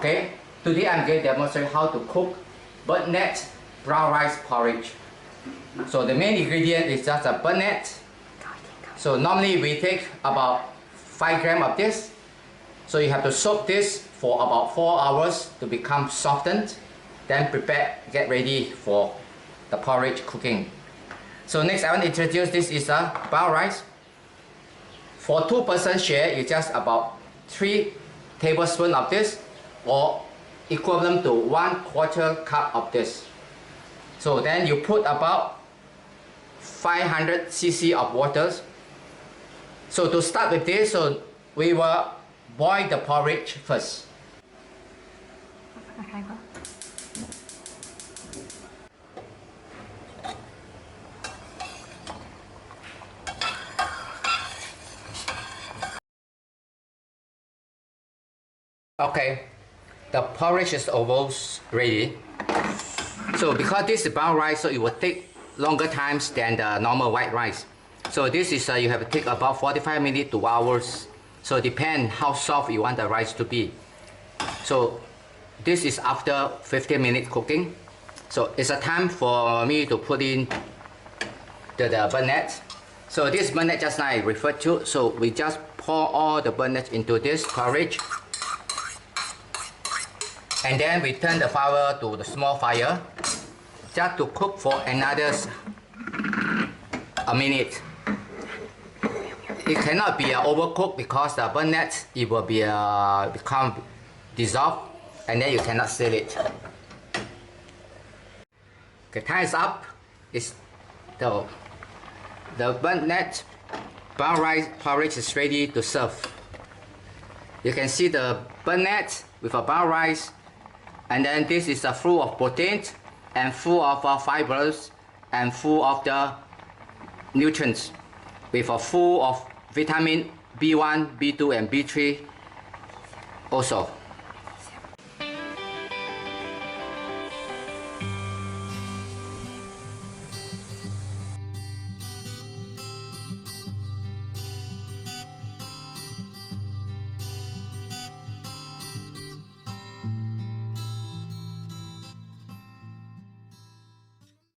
Okay, today I'm going to demonstrate how to cook burnett brown rice porridge. So the main ingredient is just a burnett. So normally we take about 5 grams of this. So you have to soak this for about 4 hours to become softened. Then prepare, get ready for the porridge cooking. So next I want to introduce, this is a brown rice. For 2-person share, it's just about 3 tablespoons of this, or equivalent to 1/4 cup of this. So then you put about 500 cc of water. So to start with this, so we will boil the porridge first. Okay, the porridge is almost ready. So because this is brown rice, so it will take longer times than the normal white rice. So this is you have to take about 45 minutes to hours. So depend how soft you want the rice to be. So this is after 15 minutes cooking. So it's a time for me to put in the burnett. So this burnett just now I referred to. So we just pour all the burnett into this porridge. And then we turn the fire to the small fire just to cook for another a minute. It cannot be overcooked because the burnett, it will be become dissolved, and then you cannot seal it. Okay, time is up. It's the burnett brown rice porridge is ready to serve. You can see the burnett with a brown rice. And then this is full of protein and full of fibers and full of the nutrients, with full of vitamin B1, B2 and B3 also.